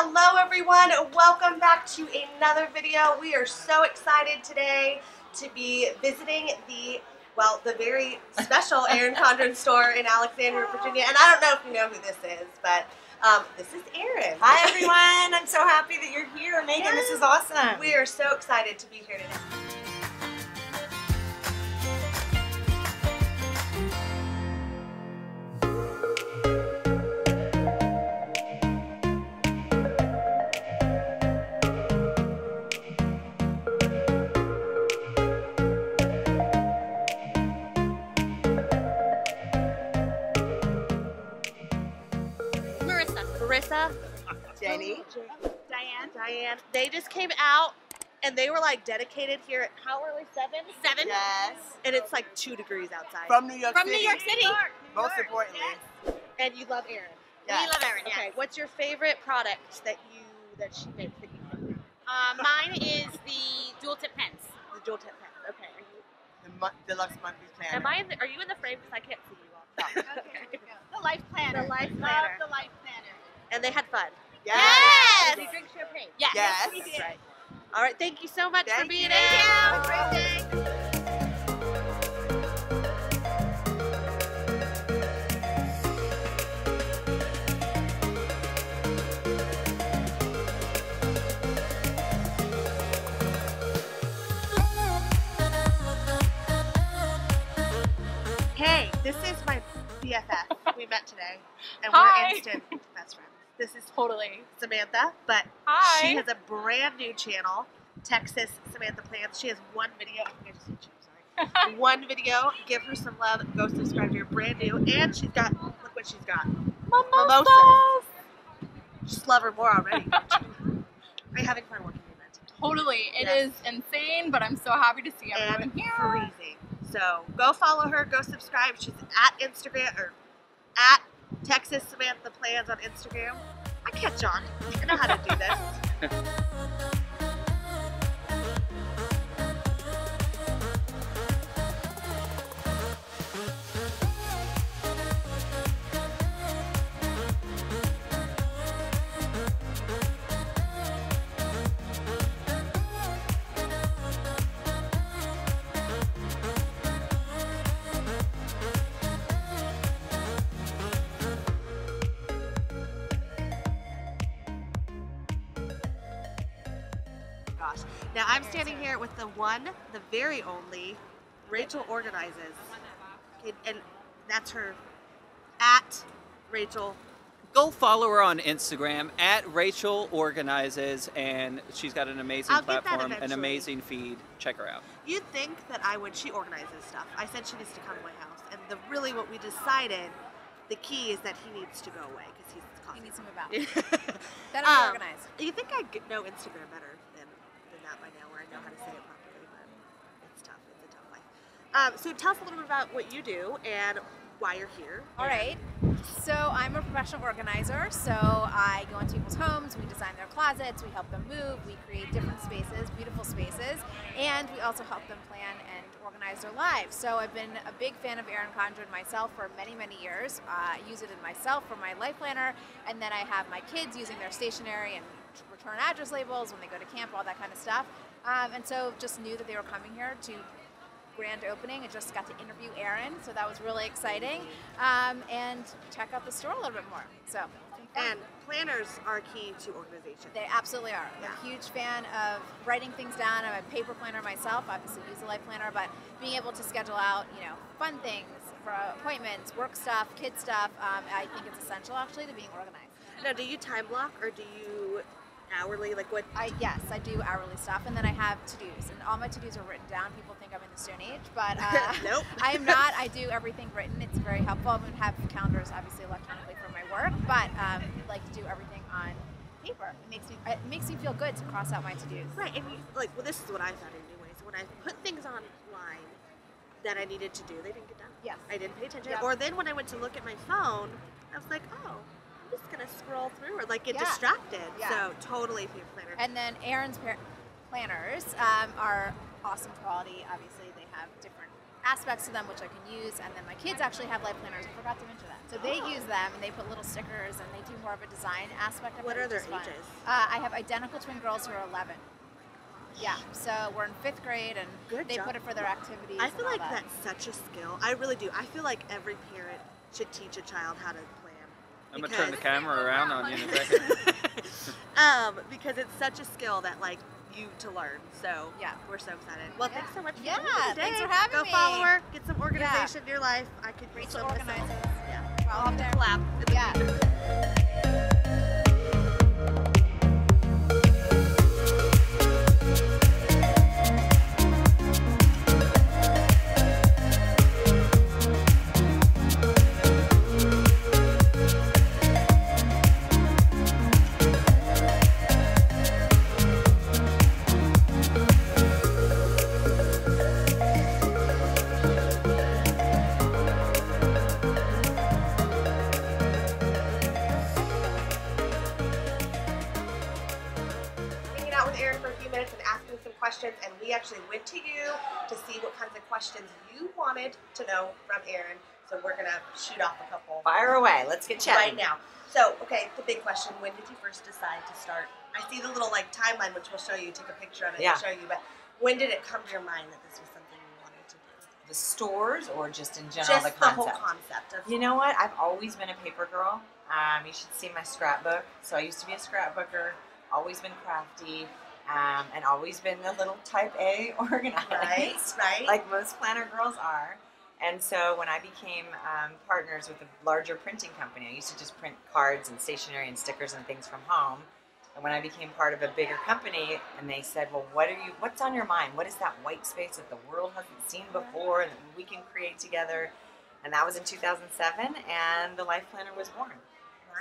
Hello everyone, welcome back to another video. We are so excited today to be visiting the very special Erin Condren store in Alexandria, Virginia. And I don't know if you know who this is, but this is Erin. Hi everyone, I'm so happy that you're here. Megan, yes. This is awesome. We are so excited to be here today. Marissa, Jenny, Diane. They just came out and they were like dedicated here at how early? 7? Yes. And it's like 2 degrees outside. From New York City. New York City. Most importantly. Yes. And you love Erin. Yes. We love Erin, yes. Okay, what's your favorite product that she makes that you think? Mine is the dual tip pens. The dual tip pen. Okay. The deluxe monthly planner. Are you in the frame? Because I can't see you all. No. Okay. The life planner. The life Love planner. the life planner. And they had fun. Yes. Did they drink champagne? Yes. Yes. We That's did. right. All right. Thank you so much for being Thank in. you. Have a great day. Hey, this is my BFF. We met today, and Hi. we're instant best friends. This is Totally. Samantha, but Hi. she has a brand new channel, Texas Samantha Plans. She has one video. I think I just said you, sorry. One video. Give her some love. Go subscribe to her. Brand new, and she's got. Look what she's got. Mimosas. Just love her more already. Are you having fun working the event? Totally. It Yes. is insane, but I'm so happy to see everyone And here. freezing. So go follow her. Go subscribe. She's at Instagram or at Texas Samantha Plans on Instagram. I catch on. I know how to do this. Gosh. Now I'm standing here with the very only Rachel Organizes. And that's her at Rachel. Go follow her on Instagram at Rachel Organizes, and she's got an amazing I'll get that platform, an eventually. amazing feed. Check her out. You'd think that she organizes stuff. I said she needs to come to my house. And really what we decided, the key is that he needs to go away because he's He causing needs to move out. it. Then I'm organized. You think I know Instagram better than that by now, where I know how to say it properly, but it's tough. It's a tough life. So tell us a little bit about what you do and why you're here. All right. So I'm a professional organizer. So I go into people's homes, we design their closets, we help them move, we create different spaces, beautiful spaces, and we also help them plan and organize their lives. So I've been a big fan of Erin Condren myself for many, many years. I use it in myself for my life planner, and then I have my kids using their stationery and return address labels when they go to camp, all that kind of stuff. And so just knew that they were coming here to grand opening and just got to interview Erin, so that was really exciting, and check out the store a little bit more. So, And planners are key to organization. they absolutely are. Yeah. I'm a huge fan of writing things down. I'm a paper planner myself, obviously use a life planner, but being able to schedule out, fun things for appointments, work stuff, kid stuff, I think it's essential actually to being organized. Now, do you time block or do you hourly? Like what? Yes, I do hourly stuff, and then I have to-dos, and all my to-dos are written down. People think I'm in the Stone Age, but Nope. I am not. I do everything written. It's very helpful. I would have calendars, obviously, electronically for my work, but I like to do everything on paper. It makes me feel good to cross out my to-dos. Right, and this is what I thought anyway. So when I put things online that I needed to do, they didn't get done. Yes. I didn't pay attention. Yep. Or then when I went to look at my phone, I was like, oh, I'm just gonna scroll through or get Yeah. distracted. Yeah. So totally paper planner. And then Erin's planners are awesome quality. Obviously, they have different aspects to them which I can use, and then my kids actually have life planners. I forgot to mention that. So they use them, and they put little stickers, and they do more of a design aspect of it. What are which their is fun. ages? I have identical twin girls who are 11. Yeah, so we're in 5th grade, and Good they job. put it for their activities. I feel and all like that. that's such a skill. I really do. I feel like every parent should teach a child how to plan. I'm gonna turn the camera around on you in a second. Because it's such a skill that like you to learn. So Yeah. we're so excited. Well, Yeah. thanks so much for Yeah, being here today. thanks for having Go me. follow her. Get some organization in your life. I could use Rachel some myself. organizes. Yeah. Follow me there. Collab. in the Yeah. future. Hanging out with Erin for a few minutes and asking some questions, and we actually went to you to see what kinds of questions you wanted to know from Erin. So we're gonna shoot off a couple Fire away. Let's get chatting. right now. So, okay, the big question: when did you first decide to start? I see the little like timeline, which we'll show you. Take a picture of it Yeah. and show you. But when did it come to your mind that this was something you wanted to do? The stores or just in general Just the the concept? whole concept of You know what? I've always been a paper girl. You should see my scrapbook. So I used to be a scrapbooker, always been crafty, and always been a little type A organized. right. Like most planner girls are. And so when I became partners with a larger printing company, I used to just print cards and stationery and stickers and things from home. And when I became part of a bigger company, and they said, "Well, what's on your mind? What is that white space that the world hasn't seen before, and that we can create together?" And that was in 2007, and the Life Planner was born.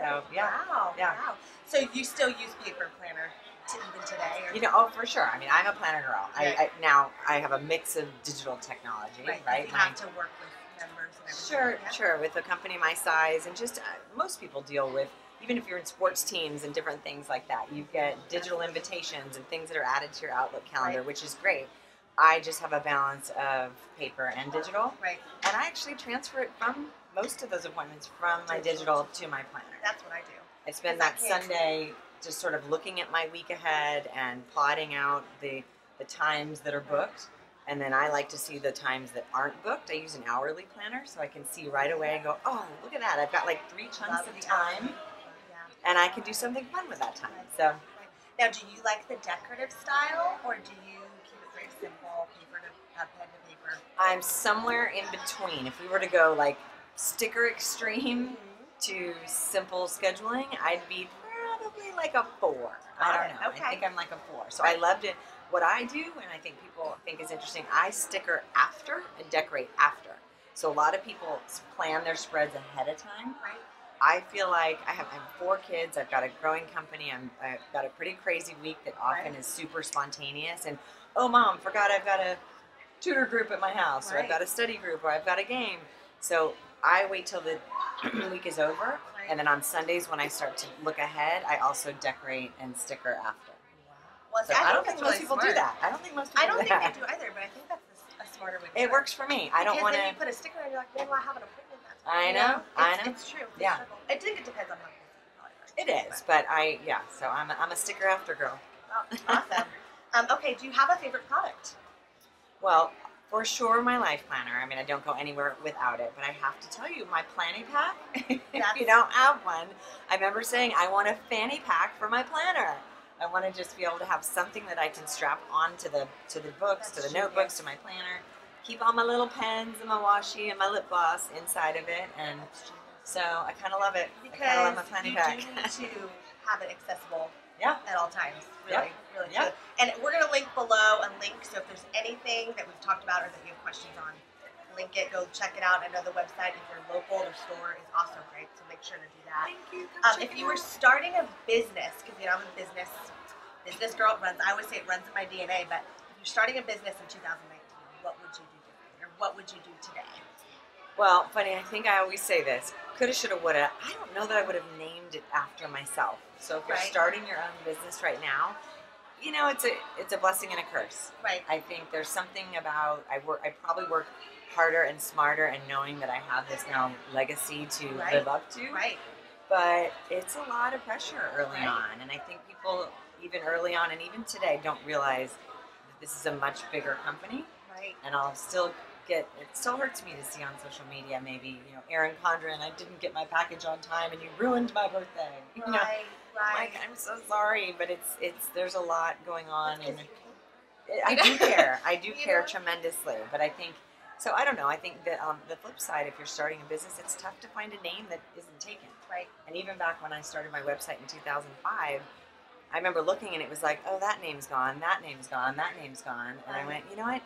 So, yeah. Wow. Yeah. Wow. So you still use paper planner even today? Or? You know, oh, for sure. I mean, I'm a planner girl. Right. Now I have a mix of digital technology, right? You have to work with members and everything. Sure, yeah? sure. With a company my size, and just most people deal with, even if you're in sports teams and different things like that, you get digital invitations and things that are added to your Outlook calendar, Right. which is great. I just have a balance of paper and digital, Right. and I actually transfer it from most of those appointments from my digital to my planner. That's what I do. I spend Because I that can't- Sunday just sort of looking at my week ahead and plotting out the times that are booked. And then I like to see the times that aren't booked. I use an hourly planner so I can see right away and go, oh, look at that. I've got like 3 chunks Love of the time, Yeah. and I can do something fun with that time. So Now, do you like the decorative style, or do you keep it very simple, paper to pen to paper? I'm somewhere in between. If we were to go like sticker extreme to simple scheduling, I'd be probably like a 4. I don't know. Okay. I think I'm like a 4. So I loved it. What I do, and I think people think is interesting, I sticker after and decorate after. So a lot of people plan their spreads ahead of time. Right. I feel like I have 4 kids. I've got a growing company. I've got a pretty crazy week that often Right. is super spontaneous. And, oh, Mom, forgot I've got a tutor group at my house, or I've Right. got a study group, or I've got a game. So I wait till the week is over, Right. and then on Sundays when I start to look ahead, I also decorate and sticker after. Well, So see, I don't think that's most really people do smart. that. I don't think most people I don't do think that. they do either, but I think that's a smarter way to do It works for me. I don't Because want then you to. put a sticker and you're like, man, well, I have an appointment that I time. know, I know. It's true. It's a Yeah. struggle. I think it depends on how busy you are. It is, but so I'm a sticker after girl. Oh, awesome. Okay, do you have a favorite product? Well, for sure, my life planner. I mean, I don't go anywhere without it, but I have to tell you, my planning pack, if you don't have one, I remember saying, I want a fanny pack for my planner. I want to just be able to have something that I can strap onto the books, to the That's notebooks, to my planner, keep all my little pens and my washi and my lip gloss inside of it, and so I kind of love it. I kind of love my planning pack. you do need to have it accessible Yeah. at all times. Yep. Really Yep. true. And we're going to link below a link, so if there's anything that we've talked about or that you have questions on, link it, go check it out. I know the website, if you're local, their store is also great, so make sure to do that. Thank you. If you were starting a business, because I'm a business girl, I always say it runs in my DNA, but if you're starting a business in 2019, what would you do differently, or what would you do today? Well, funny, I think I always say this. Coulda, shoulda, woulda. I don't know that I would have named it after myself. So if you're Right. starting your own business right now, it's a blessing and a curse. Right. I think there's something about I probably work harder and smarter, and knowing that I have this now legacy to live up to. Right. But it's a lot of pressure early on, and I think people, even early on and even today, don't realize that this is a much bigger company. Right. And I'll still it still hurts me to see on social media, maybe, Erin Condren, I didn't get my package on time and you ruined my birthday. Right. Like, I'm so sorry, but there's a lot going on, and I do care. I do care tremendously, but I think, so I don't know, I think that on the flip side, if you're starting a business, it's tough to find a name that isn't taken. Right. And even back when I started my website in 2005, I remember looking and it was like, oh, that name's gone, that name's gone, that name's gone. And I went, you know what?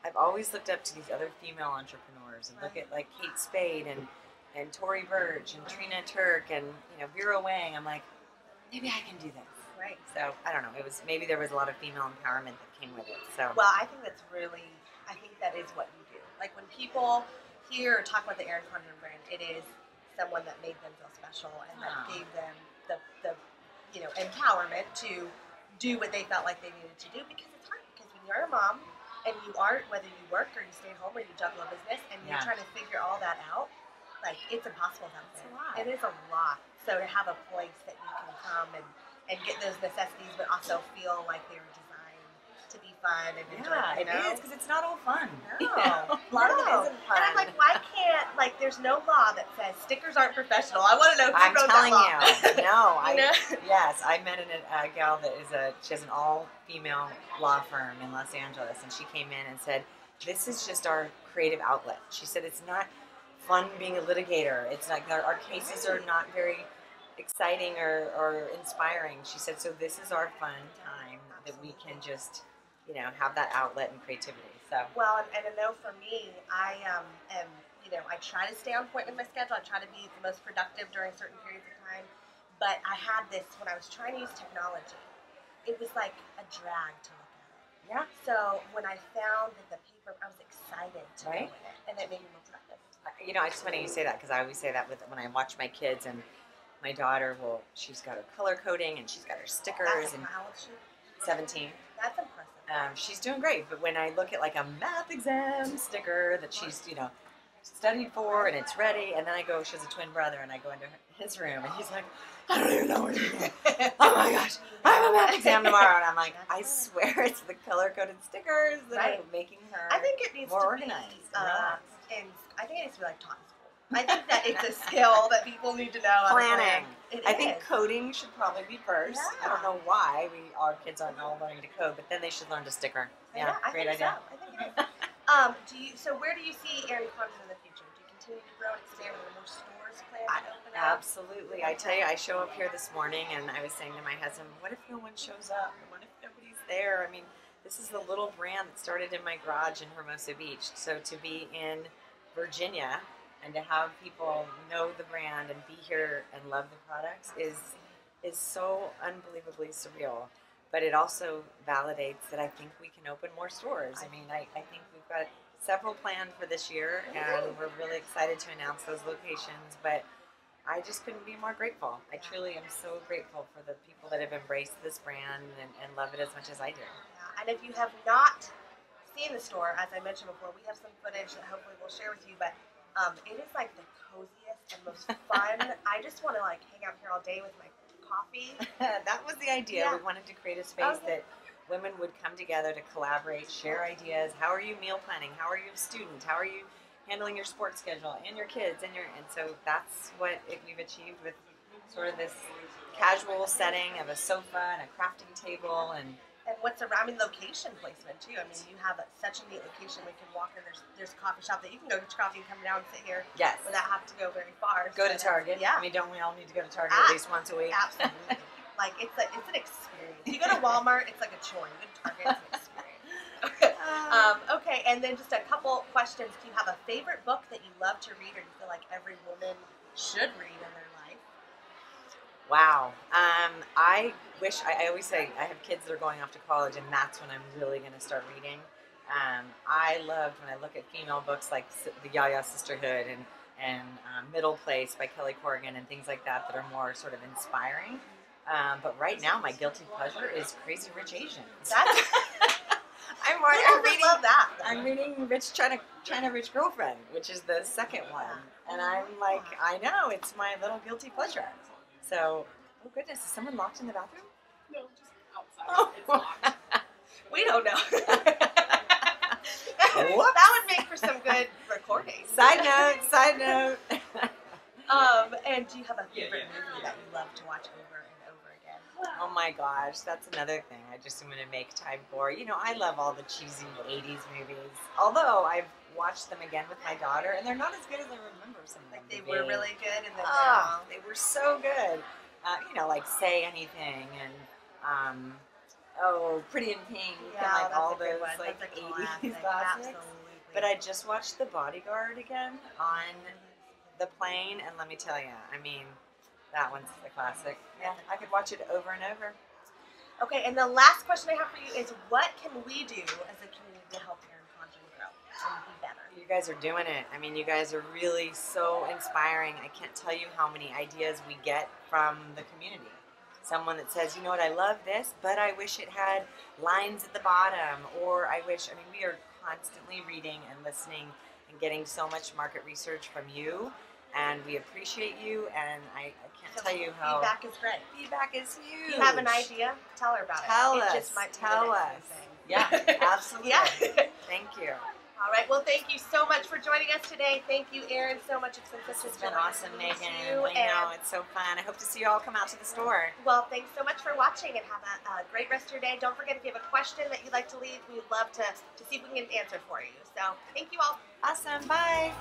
I've always looked up to these other female entrepreneurs and look at like Kate Spade and Tory Burch and Trina Turk and Vera Wang. I'm like, maybe I can do this. Right. So I don't know. Maybe there was a lot of female empowerment that came with it. So well, I think that is what you do. Like when people hear or talk about the Erin Condren brand, it is someone that made them feel special and that gave them the empowerment to do what they felt like they needed to do, because it's hard. Because when you're a mom and you aren't, whether you work or you stay home or you juggle a business and you're trying to figure all that out, like it's impossible to It's a lot. It is a lot. So to have a place that you can come and get those necessities, but also feel like they were designed to be fun and enjoy. It is, because it's not all fun. No, a lot of it isn't fun. And I'm like, why can't, like, there's no law that says stickers aren't professional. I want to know who I'm wrote telling that law. you. Yes, I met a gal that she has an all-female law firm in Los Angeles, and she came in and said, this is just our creative outlet. She said, it's not fun being a litigator. It's like our cases are not very exciting or inspiring. She said, so this is our fun time that we can just have that outlet and creativity. So well, and I know for me, I am I try to stay on point with my schedule. I try to be the most productive during certain periods of time. But I had this when I was trying to use technology. It was like a drag to look at it. yeah, So when I found that the paper, I was excited to Right. go with it, and it made me more productive. it's funny you say that, because I always say that when I watch my kids, and my daughter she's got her color coding and she's got her stickers, and How old is she? 17. That's impressive. She's doing great, but when I look at like a math exam sticker that she's studied for and it's ready, and then she has a twin brother, and I go into his room and he's like, I don't even know what to do. Oh my gosh, I have a math exam tomorrow, and I'm like, I swear it's the color coded stickers that are making her I think it needs more to organized be, and relaxed. and I think it needs to be like taught in school. I think that it's a skill that people need to know. how to Planning. plan. I think coding should probably be first. I don't Yeah. know why our kids aren't all learning to code, but then they should learn to sticker. Yeah, I great think idea. So. I think it is. So where do you see Erin Condren in the future? Do you continue to grow and expand? Are there more stores planned to open up? Absolutely. I tell you, I show up here this morning and I was saying to my husband, what if no one shows up? What if nobody's there? I mean, this is the little brand that started in my garage in Hermosa Beach. So to be in Virginia and to have people know the brand and be here and love the products is so unbelievably surreal. But it also validates that I think we can open more stores. I mean, I think we've got several planned for this year, and we're really excited to announce those locations. But I just couldn't be more grateful. I truly am so grateful for the people that have embraced this brand and love it as much as I do. Yeah. And if you have not seen the store, as I mentioned before, we have some footage that hopefully we'll share with you. But it is like the coziest and most fun. I just want to like hang out here all day with my coffee. That was the idea. Yeah. We wanted to create a space that women would come together to collaborate, share ideas. How are you meal planning? How are you a student? How are you handling your sports schedule and your kids? And so that's what we've achieved with sort of this casual setting of a sofa and a crafting table and what's around, location placement too. I mean, you have such a neat location. We can walk in. There's a coffee shop that you can go get your coffee and come down and sit here. Yes. Without having to go very far. Go to Target. Yeah. I mean, don't we all need to go to Target at least once a week? Absolutely. Like it's an experience. You go to Walmart, it's like a chore. You go to Target, it's an experience. Okay, and then just a couple questions. Do you have a favorite book that you love to read, or do you feel like every woman should read in their life? Wow. I always say I have kids that are going off to college, and that's when I'm really going to start reading. I loved when I look at female books like the Yaya Sisterhood and Middle Place by Kelly Corrigan and things like that are more sort of inspiring. But right now, my guilty pleasure is Crazy Rich Asians. Love that. I'm reading China Rich Girlfriend, which is the second one, and I'm like, I know it's my little guilty pleasure. So, oh goodness, is someone locked in the bathroom? No, just outside. It's locked. We don't know. Whoops. That would make for some good recording. Side note. And do you have a favorite movie that you love to watch over and over again? Oh my gosh, that's another thing I just am going to make time for. You know, I love all the cheesy 80s movies. Although I've watched them again with my daughter, and they're not as good as I remember some of them. They were really good, and then they were so good. You know, like Say Anything and Pretty in Pink and like all those like 80s classics. But I just watched The Bodyguard again on the plane, and let me tell you, I mean, that one's a classic. Yeah, I could watch it over and over. Okay, and the last question I have for you is, what can we do as a community to help Erin Condren grow and be better? You guys are doing it. I mean, you guys are really so inspiring. I can't tell you how many ideas we get from the community. Someone that says, you know what, I love this, but I wish it had lines at the bottom, or we are constantly reading and listening and getting so much market research from you, and we appreciate you, and I can't tell you how... Feedback is great. Feedback is huge. If you have an idea, tell her about Tell it. us. It just might Tell be the us. next thing. Yeah, absolutely. Yeah. Thank you. All right. Well, thank you so much for joining us today. Thank you, Erin, so much. It's been such It's been awesome, to meet Megan. you. I know, it's so fun. I hope to see you all come out to the store. Well, thanks so much for watching, and have a great rest of your day. Don't forget, if you have a question that you'd like to leave, we'd love to see if we can answer for you. So thank you all. Awesome. Bye.